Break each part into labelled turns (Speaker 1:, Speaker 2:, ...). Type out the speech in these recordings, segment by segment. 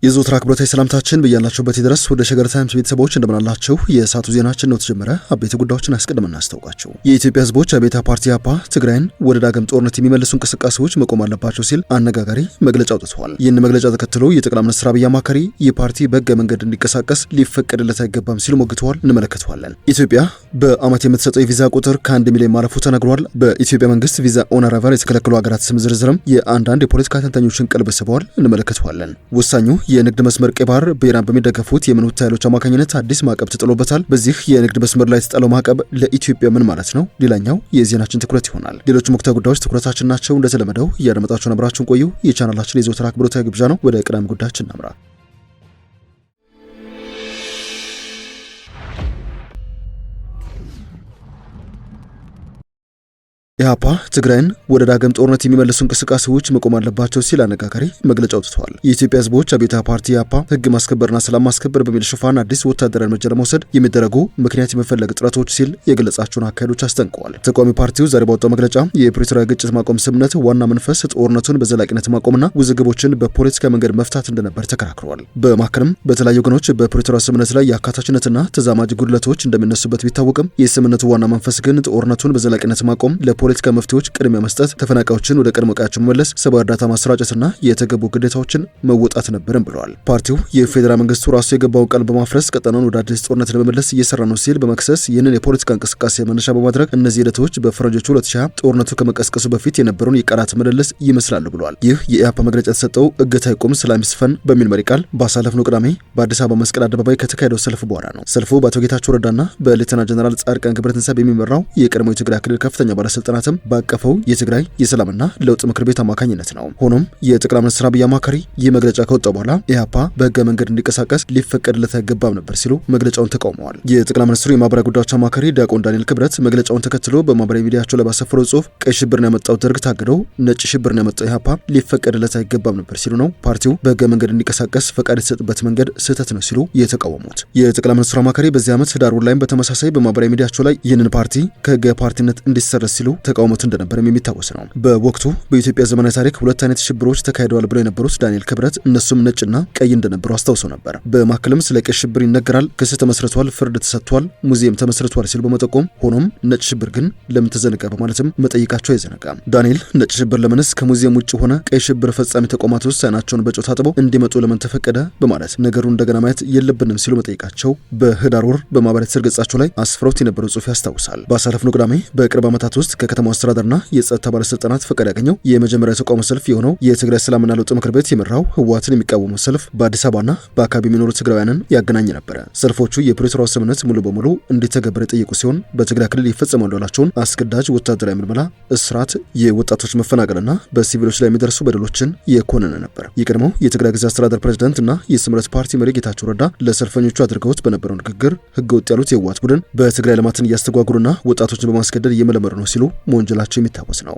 Speaker 1: የዘወትር አክብሮታዊ ሰላምታችን በያላችሁበት ይድረስ። ወደ ሸገር ታይምስ ቤተሰቦች እንደምናላችሁ የሰዓቱ ዜናችን ነው ተጀመረ። አበይት ጉዳዮችን አስቀድመን እናስታውቃችሁ። የኢትዮጵያ ሕዝቦች አብዮታዊ ፓርቲ ኢህአፓ ትግራይን ወደ ዳግም ጦርነት የሚመልሱ እንቅስቃሴዎች መቆም አለባቸው ሲል አነጋጋሪ መግለጫ አውጥቷል። ይህን መግለጫ ተከትሎ የጠቅላይ ሚኒስትር አብይ አማካሪ የፓርቲ በሕገ መንገድ እንዲንቀሳቀስ ሊፈቀድለት አይገባም ሲሉ ሞግተዋል። እንመለከተዋለን። ኢትዮጵያ በአመት የምትሰጠው የቪዛ ቁጥር ከ1 ሚሊዮን ማለፉ ተነግሯል። በኢትዮጵያ መንግስት ቪዛ ኦን አራይቫል የተከለከሉ ሀገራት ስም ዝርዝርም የአንዳንድ የፖለቲካ ተንታኞችን ቀልብ ስበዋል። እንመለከተዋለን። ወሳኙ የንግድ መስመር ቀይ ባህር በኢራን በሚደገፉት የየመን ሁቲ ኃይሎች አማካኝነት አዲስ ማዕቀብ ተጥሎበታል። በዚህ የንግድ መስመር ላይ የተጣለው ማዕቀብ ለኢትዮጵያ ምን ማለት ነው? ሌላኛው የዜናችን ትኩረት ይሆናል። ሌሎች ወቅታዊ ጉዳዮች ትኩረታችን ናቸው። እንደተለመደው እያደመጣችሁን አብራችሁን ቆዩ። የቻናላችን የዘወትር አክብሮታዊ ግብዣ ነው። ወደ ቀዳሚ ጉዳያችን እናምራ። ኢህአፓ ትግራይን ወደ ዳግም ጦርነት የሚመልሱ እንቅስቃሴዎች መቆም አለባቸው ሲል አነጋጋሪ መግለጫ አውጥቷል። የኢትዮጵያ ሕዝቦች አብዮታዊ ፓርቲ ኢህአፓ ሕግ ማስከበርና ሰላም ማስከበር በሚል ሽፋን አዲስ ወታደራዊ እርምጃ ለመውሰድ የሚደረጉ ምክንያት የመፈለግ ጥረቶች ሲል የገለጻቸውን አካሄዶች አስጠንቀዋል። ተቃዋሚ ፓርቲው ዛሬ ባወጣው መግለጫ የፕሪቶሪያ ግጭት ማቆም ስምምነት ዋና መንፈስ ጦርነቱን በዘላቂነት ማቆምና ውዝግቦችን በፖለቲካ መንገድ መፍታት እንደነበር ተከራክረዋል። በማከልም በተለያዩ ወገኖች በፕሪቶሪያ ስምምነት ላይ የአካታችነትና ተዛማጅ ጉድለቶች እንደሚነሱበት ቢታወቅም የስምምነቱ ዋና መንፈስ ግን ጦርነቱን በዘላቂነት ማቆም ፖለቲካ መፍትሄዎች ቅድሚያ መስጠት፣ ተፈናቃዮችን ወደ ቀድሞ ቀያቸው መመለስ፣ ሰብአዊ እርዳታ ማሰራጨትና የተገቡ ግዴታዎችን መወጣት ነበርም ብለዋል። ፓርቲው የፌዴራል መንግስቱ ራሱ የገባውን ቃል በማፍረስ ቀጠናውን ወደ አዲስ ጦርነት ለመመለስ እየሰራ ነው ሲል በመክሰስ ይህንን የፖለቲካ እንቅስቃሴ መነሻ በማድረግ እነዚህ ሂደቶች በፈረንጆቹ 2020 ጦርነቱ ከመቀስቀሱ በፊት የነበረውን የቃላት ምልልስ ይመስላሉ ብለዋል። ይህ የኢህአፓ መግለጫ የተሰጠው እገታ ይቁም፣ ሰላም ይስፈን በሚል መሪ ቃል ባሳለፍነው ቅዳሜ በአዲስ አበባ መስቀል አደባባይ ከተካሄደው ሰልፍ በኋላ ነው። ሰልፉ በአቶ ጌታቸው ረዳና በሌተና ጀነራል ጻድቃን ገብረትንሳኤ የሚመራው የቀድሞ የትግራይ ክልል ከፍተኛ ባለስልጣናትም ባቀፈው የትግራይ የሰላምና ለውጥ ምክር ቤት አማካኝነት ነው። ሆኖም የጠቅላይ ሚኒስትር አብይ አማካሪ ይህ መግለጫ ከወጣ በኋላ ኢህአፓ በህገ መንገድ እንዲንቀሳቀስ ሊፈቀድለት አይገባም ነበር ሲሉ መግለጫውን ተቃውመዋል። የጠቅላይ ሚኒስትሩ የማህበራዊ ጉዳዮች አማካሪ ዲያቆን ዳንኤል ክብረት መግለጫውን ተከትሎ በማህበራዊ ሚዲያቸው ላይ ባሰፈረው ጽሁፍ ቀይ ሽብርን ያመጣው ደርግ ታግደው ነጭ ሽብርን ያመጣው ኢህአፓ ሊፈቀድለት አይገባም ነበር ሲሉ ነው ፓርቲው በህገ መንገድ እንዲንቀሳቀስ ፈቃድ የተሰጥበት መንገድ ስህተት ነው ሲሉ የተቃወሙት። የጠቅላይ ሚኒስትሩ አማካሪ በዚህ ዓመት ህዳር ወር ላይም በተመሳሳይ በማህበራዊ ሚዲያቸው ላይ ይህንን ፓርቲ ከህገ ፓርቲነት እንዲሰረዝ ሲሉ ተቃውሞት እንደነበር የሚታወስ ነው። በወቅቱ በኢትዮጵያ ዘመናዊ ታሪክ ሁለት አይነት ሽብሮች ተካሂደዋል ብለው የነበሩት ዳንኤል ክብረት እነሱም ነጭና ቀይ እንደነበሩ አስታውሰው ነበር። በማከልም ስለ ቀይ ሽብር ይነገራል፣ ክስ ተመስርቷል፣ ፍርድ ተሰጥቷል፣ ሙዚየም ተመስርቷል ሲሉ በመጠቆም ሆኖም ነጭ ሽብር ግን ለምን ተዘነጋ በማለትም መጠይቃቸው አይዘነጋም። ዳንኤል ነጭ ሽብር ለምንስ ከሙዚየም ውጭ ሆነ፣ ቀይ ሽብር ፈጻሚ ተቋማት ውስጥ አይናቸውን በጨው ታጥበው እንዲመጡ ለምን ተፈቀደ በማለት ነገሩን እንደገና ማየት የለብንም ሲሉ መጠይቃቸው በህዳር ወር በማህበራዊ ትስስር ገጻቸው ላይ አስፍረውት የነበረው ጽሑፍ ያስታውሳል። ባሳለፍነው ቅዳሜ በቅርብ ዓመታት ውስጥ ከከተማው አስተዳደርና የጸጥታ ባለስልጣናት ፈቃድ ያገኘው የመጀመሪያ ተቃውሞ ሰልፍ የሆነው የትግራይ ሰላምና ለውጥ ምክር ቤት የመራው ህወሓትን የሚቃወመው ሰልፍ በአዲስ አበባና በአካባቢ የሚኖሩ ትግራውያንን ያገናኝ ነበረ። ሰልፎቹ የፕሪቶሪያው ስምምነት ሙሉ በሙሉ እንዲተገበር የጠየቁ ሲሆን በትግራይ ክልል ይፈጸማሉ ያላቸውን አስገዳጅ ወታደራዊ ምልመላ፣ እስራት፣ የወጣቶች መፈናቀልና በሲቪሎች ላይ የሚደርሱ በደሎችን የኮነነ ነበር። የቀድሞው የትግራይ ጊዜያዊ አስተዳደር ፕሬዝዳንትና የስምረት ፓርቲ መሪ ጌታቸው ረዳ ለሰልፈኞቹ አድርገውት በነበረው ንግግር ህገወጥ ያሉት የህወሓት ቡድን በትግራይ ልማትን እያስተጓጉሉና ወጣቶችን በማስገደድ እየመለመሉ ነው ሲሉ መወንጀላቸው የሚታወስ ነው።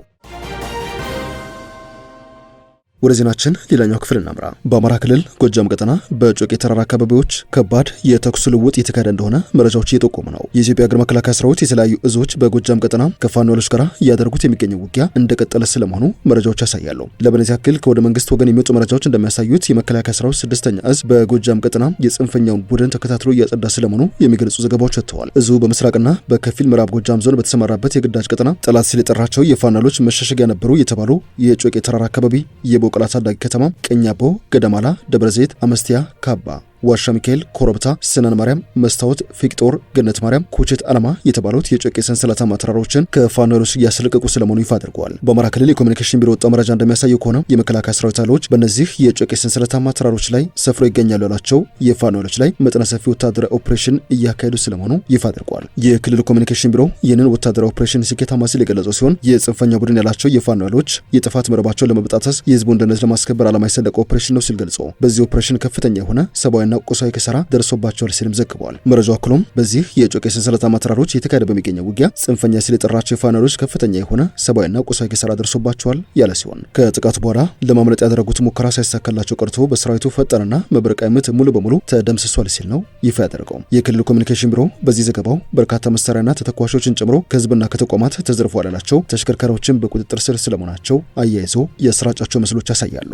Speaker 1: ወደ ዜናችን ሌላኛው ክፍል እናምራ። በአማራ ክልል ጎጃም ቀጠና በጮቄ ተራራ አካባቢዎች ከባድ የተኩስ ልውውጥ እየተካሄደ እንደሆነ መረጃዎች እየጠቆሙ ነው። የኢትዮጵያ ሀገር መከላከያ ሰራዊት የተለያዩ እዞች በጎጃም ቀጠና ከፋኖ ኃይሎች ጋር እያደረጉት የሚገኘው ውጊያ እንደቀጠለ ስለመሆኑ መረጃዎች ያሳያሉ። ለበነዚህ ያክል ከወደ መንግስት ወገን የሚወጡ መረጃዎች እንደሚያሳዩት የመከላከያ ሰራዊት 6ኛ እዝ በጎጃም ቀጠና የጽንፈኛውን ቡድን ተከታትሎ እያጸዳ ስለመሆኑ የሚገልጹ ዘገባዎች ወጥተዋል። እዙ በምስራቅና በከፊል ምዕራብ ጎጃም ዞን በተሰማራበት የግዳጅ ቀጠና ጠላት ሲል የጠራቸው የፋኖ ኃይሎች መሸሸጊያ ነበሩ የተባሉ የጮቄ ተራራ አካባቢ የቦቀላ ታዳጊ ከተማ፣ ቀኛቦ፣ ገደማላ፣ ደብረዘይት፣ አመስቲያ፣ ካባ፣ ዋሻ ሚካኤል፣ ኮረብታ፣ ስናን ማርያም፣ መስታወት፣ ፊቅጦር፣ ገነት ማርያም፣ ኩችት አለማ የተባሉት የጮቄ ሰንሰለታማ ተራራዎችን ከፋኖ ኃይሎች እያስለቀቁ ስለመሆኑ ይፋ አድርገዋል። በአማራ ክልል የኮሚኒኬሽን ቢሮ ወጣው መረጃ እንደሚያሳየው ከሆነ የመከላከያ ሰራዊት ኃይሎች በእነዚህ የጮቄ ሰንሰለታማ ተራሮች ላይ ሰፍረው ይገኛሉ ያላቸው የፋኖ ኃይሎች ላይ መጠነ ሰፊ ወታደራዊ ኦፕሬሽን እያካሄዱ ስለመሆኑ ይፋ አድርገዋል። የክልሉ ኮሚኒኬሽን ቢሮ ይህንን ወታደራዊ ኦፕሬሽን ስኬታማ ሲል የገለጸው ሲሆን የጽንፈኛ ቡድን ያላቸው የፋኖ ኃይሎች የጥፋት መረባቸውን ለመበጣጠስ የህዝቡን ደህንነት ለማስከበር ዓላማ የሰነቀ ኦፕሬሽን ነው ሲል ገልጾ በዚህ ኦፕሬሽን ከፍተኛ የሆነ ሰብአዊና ቁሳዊ ኪሳራ ደርሶባቸዋል ሲልም ዘግቧል። መረጃው አክሎም በዚህ የጮቄ ሰንሰለታማ ተራሮች የተካሄደ በሚገኘው ውጊያ ጽንፈኛ ሲል የጠራቸው የፋኖ ኃይሎች ከፍተኛ የሆነ ሰብአዊና ቁሳዊ ኪሳራ ደርሶባቸዋል ያለ ሲሆን ከጥቃቱ በኋላ ለማምለጥ ያደረጉት ሙከራ ሳይሳካላቸው ቀርቶ በሰራዊቱ ፈጣንና መብረቃዊ ምት ሙሉ በሙሉ ተደምስሷል ሲል ነው ይፋ ያደረገው። የክልሉ ኮሚኒኬሽን ቢሮ በዚህ ዘገባው በርካታ መሳሪያና ተተኳሾችን ጨምሮ ከህዝብና ከተቋማት ተዘርፈዋል ያላቸው ተሽከርካሪዎችን በቁጥጥር ስር ስለመሆናቸው አያይዞ የስራጫቸው ምስሎች ያሳያሉ።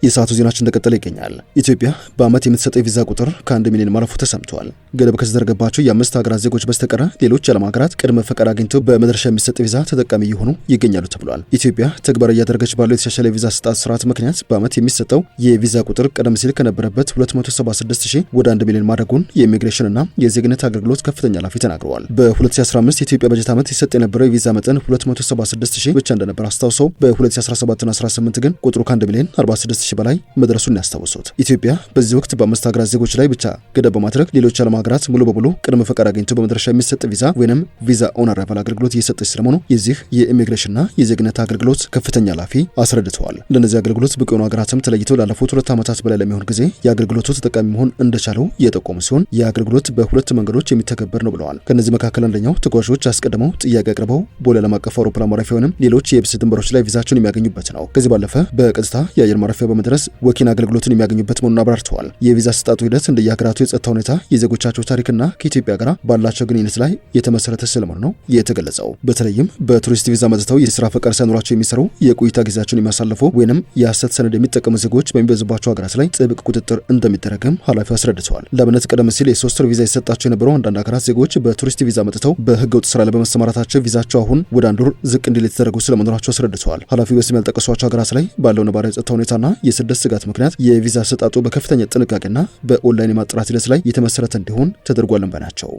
Speaker 1: የሰዓቱ ዜናችን እንደቀጠለ ይገኛል። ኢትዮጵያ በአመት የምትሰጠው የቪዛ ቁጥር ከ1 ሚሊዮን ማለፉ ተሰምቷል። ገደብ ከተደረገባቸው የአምስት ሀገራት ዜጎች በስተቀር ሌሎች የዓለም ሀገራት ቅድመ ፈቃድ አግኝተው በመድረሻ የሚሰጥ ቪዛ ተጠቃሚ እየሆኑ ይገኛሉ ተብሏል። ኢትዮጵያ ተግባራዊ እያደረገች ባለው የተሻሻለ የቪዛ አሰጣጥ ስርዓት ምክንያት በአመት የሚሰጠው የቪዛ ቁጥር ቀደም ሲል ከነበረበት 276,000 ወደ 1 ሚሊዮን ማደጉን የኢሚግሬሽንና የዜግነት አገልግሎት ከፍተኛ ኃላፊ ተናግረዋል። በ2015 የኢትዮጵያ በጀት ዓመት ይሰጥ የነበረው የቪዛ መጠን 276,000 ብቻ እንደነበር አስታውሰው በ2017ና 18 ግን ቁጥሩ ከ1 ሚሊዮን 46,000 በላይ መድረሱን ያስታውሱት። ኢትዮጵያ በዚህ ወቅት በአምስት ሀገራት ዜጎች ላይ ብቻ ገደብ በማድረግ ሌሎች ዓለም ሀገራት ሙሉ በሙሉ ቅድመ ፈቃድ አግኝተው በመድረሻ የሚሰጥ ቪዛ ወይንም ቪዛ ኦን አራይቫል አገልግሎት እየሰጠች ስለመሆኑ የዚህ የኢሚግሬሽንና የዜግነት አገልግሎት ከፍተኛ ኃላፊ አስረድተዋል። ለነዚህ አገልግሎት ብቁ የሆኑ ሀገራትም ተለይተው ላለፉት 2 ዓመታት በላይ ለሚሆን ጊዜ የአገልግሎቱ ተጠቃሚ መሆን እንደቻሉ የጠቆሙ ሲሆን የአገልግሎት በሁለት መንገዶች የሚተገበር ነው ብለዋል። ከነዚህ መካከል አንደኛው ተጓዦች አስቀድመው ጥያቄ አቅርበው ቦሌ ዓለም አቀፍ አውሮፕላን ማረፊያ ወይንም ሌሎች የየብስ ድንበሮች ላይ ቪዛቸውን የሚያገኙበት ነው። ከዚህ ባለፈ በቀጥታ የአየር ማረፊያ በመድረስ ወኪል አገልግሎትን የሚያገኙበት መሆኑን አብራርተዋል። የቪዛ አሰጣጡ ሂደት እንደየሀገራቱ የጸጥታ ሁኔታ፣ የዜጎቻቸው ታሪክና ከኢትዮጵያ ጋር ባላቸው ግንኙነት ላይ የተመሰረተ ስለመሆኑ ነው የተገለጸው። በተለይም በቱሪስት ቪዛ መጥተው የስራ ፈቃድ ሳይኖራቸው የሚሰሩ የቆይታ ጊዜያቸውን የሚያሳልፉ ወይንም የሐሰት ሰነድ የሚጠቀሙ ዜጎች በሚበዙባቸው ሀገራት ላይ ጥብቅ ቁጥጥር እንደሚደረግም ኃላፊው አስረድተዋል። ለአብነት ቀደም ሲል የ3 ወር ቪዛ የሰጣቸው የነበሩ አንዳንድ ሀገራት ዜጎች በቱሪስት ቪዛ መጥተው በህገወጥ ስራ ላይ በመሰማራታቸው ቪዛቸው አሁን ወደ 1 ወር ዝቅ እንዲል የተደረጉ ስለመኖራቸው አስረድተዋል። ኃላፊው በስም ያልጠቀሷቸው ሀገራት ላይ ባለው ነባራዊ የጸጥታ ሁኔታና የስደት ስጋት ምክንያት የቪዛ አሰጣጡ በከፍተኛ ጥንቃቄና በኦንላይን የማጥራት ሂደት ላይ የተመሰረተ እንዲሆን ተደርጓል ባናቸው።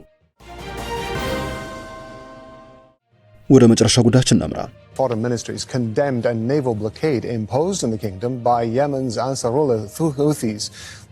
Speaker 1: ወደ መጨረሻ ጉዳያችን እናምራ።
Speaker 2: Foreign ministries condemned a naval blockade imposed on the kingdom by Yemen's Ansarullah Houthis.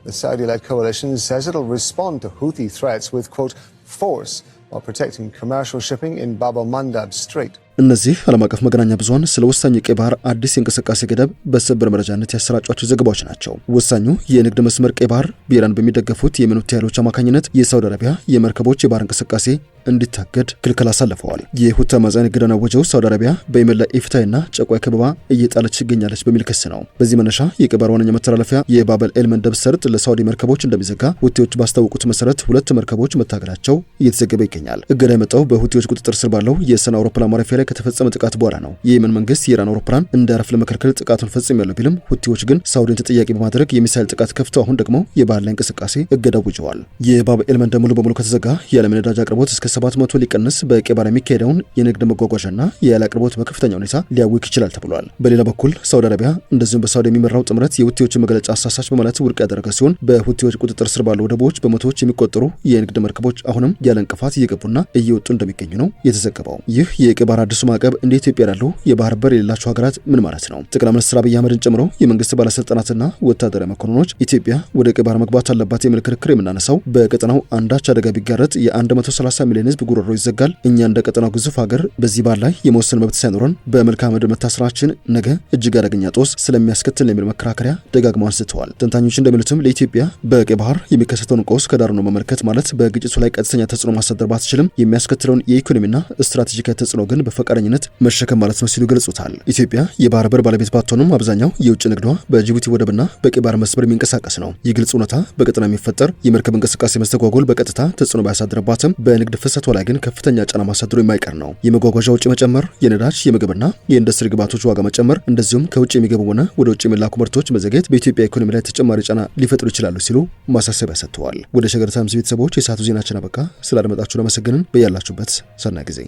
Speaker 2: The Saudi-led coalition says it'll respond to Houthi threats with, quote, force while protecting commercial shipping in Bab al-Mandab Strait.
Speaker 1: እነዚህ ዓለም አቀፍ መገናኛ ብዙሃን ስለ ወሳኝ የቀይ ባህር አዲስ የእንቅስቃሴ ገደብ በሰበር መረጃነት ያሰራጯቸው ዘገባዎች ናቸው። ወሳኙ የንግድ መስመር ቀይ ባህር በኢራን በሚደገፉት የየመን ኃይሎች አማካኝነት የሳውዲ አረቢያ የመርከቦች የባህር እንቅስቃሴ እንዲታገድ ክልከላ አሳልፈዋል። የሁቲ አማጽያን እገዳን ያወጀው ሳውዲ አረቢያ በየመን ላይ ኢፍትሐዊና ጨቋኝ ከበባ እየጣለች ትገኛለች በሚል ክስ ነው። በዚህ መነሻ የቀይ ባህር ዋነኛ መተላለፊያ የባብ ኤል መንደብ ሰርጥ ለሳውዲ መርከቦች እንደሚዘጋ ሁቲዎች ባስታወቁት መሰረት 2 መርከቦች መታገዳቸው እየተዘገበ ይገኛል። እገዳ የመጣው በሁቲዎች ቁጥጥር ስር ባለው የሰና አውሮፕላን ማረፊያ ከተፈጸመ ጥቃት በኋላ ነው። የየመን መንግስት የኢራን አውሮፕላን እንዳያርፍ ለመከልከል ጥቃቱን ፈጽሟል ቢልም ሁቲዎች ግን ሳውዲን ተጠያቂ በማድረግ የሚሳይል ጥቃት ከፍተው አሁን ደግሞ የባህር ላይ እንቅስቃሴ እገዳ አውጀዋል። የባብ ኤል መንደብ ሙሉ በሙሉ ከተዘጋ የዓለም ነዳጅ አቅርቦት እስከ 700 ሊቀንስ፣ በቀይ ባህር የሚካሄደውን የንግድ መጓጓዣና የኃይል አቅርቦት በከፍተኛ ሁኔታ ሊያውክ ይችላል ተብሏል። በሌላ በኩል ሳውዲ አረቢያ እንደዚሁም በሳውዲ የሚመራው ጥምረት የሁቲዎችን መግለጫ አሳሳች በማለት ውድቅ ያደረገ ሲሆን በሁቲዎች ቁጥጥር ስር ባሉ ወደቦች በመቶዎች የሚቆጠሩ የንግድ መርከቦች አሁንም ያለ እንቅፋት እየገቡና እየወጡ እንደሚገኙ ነው የተዘገበው። ይህ የቀይ ባህር አዲሱ ማዕቀብ እንደ ኢትዮጵያ ያሉ የባህር በር የሌላቸው ሀገራት ምን ማለት ነው? ጠቅላይ ሚኒስትር አብይ አህመድን ጨምሮ የመንግስት ባለስልጣናትና ወታደራዊ መኮንኖች ኢትዮጵያ ወደ ቀይ ባህር መግባት አለባት የሚል ክርክር የምናነሳው በቀጠናው አንዳች አደጋ ቢጋረጥ የ130 ሚሊዮን ህዝብ ጉሮሮ ይዘጋል፣ እኛ እንደ ቀጠናው ግዙፍ ሀገር በዚህ ባህር ላይ የመወሰን መብት ሳይኖረን በመልክዓ ምድር መታሰራችን ነገ እጅግ አደገኛ ጦስ ስለሚያስከትል የሚል መከራከሪያ ደጋግመው አንስተዋል። ተንታኞች እንደሚሉትም ለኢትዮጵያ በቀይ ባህር የሚከሰተውን ቀውስ ከዳር ነው መመልከት ማለት በግጭቱ ላይ ቀጥተኛ ተጽዕኖ ማሳደር ባትችልም የሚያስከትለውን የኢኮኖሚና ስትራቴጂካዊ ተጽዕኖ ግን በፈቃደኝነት መሸከም ማለት ነው ሲሉ ገልጹታል። ኢትዮጵያ የባህር በር ባለቤት ባትሆንም አብዛኛው የውጭ ንግዷ በጅቡቲ ወደብና በቀይ ባህር መስመር የሚንቀሳቀስ ነው። የግልጽ እውነታ በቀጠና የሚፈጠር የመርከብ እንቅስቃሴ መስተጓጎል በቀጥታ ተጽዕኖ ባያሳድርባትም በንግድ ፍሰቷ ላይ ግን ከፍተኛ ጫና ማሳደሩ የማይቀር ነው። የመጓጓዣ ወጪ መጨመር፣ የነዳጅ የምግብና የኢንዱስትሪ ግብዓቶች ዋጋ መጨመር፣ እንደዚሁም ከውጭ የሚገቡ ሆነ ወደ ውጭ የሚላኩ ምርቶች መዘግየት በኢትዮጵያ ኢኮኖሚ ላይ ተጨማሪ ጫና ሊፈጥሩ ይችላሉ ሲሉ ማሳሰቢያ ሰጥተዋል። ወደ ሸገር ታይምስ ቤተሰቦች የሰዓቱ ዜናችን አበቃ። ስላደመጣችሁ ለመሰግንን በያላችሁበት ሰናይ ጊዜ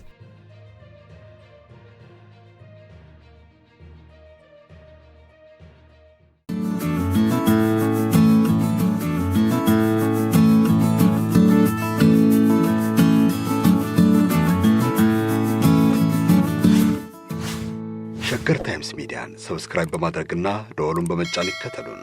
Speaker 3: ሸገር ታይምስ ሚዲያን ሰብስክራይብ በማድረግና ደወሉን በመጫን ይከተሉን።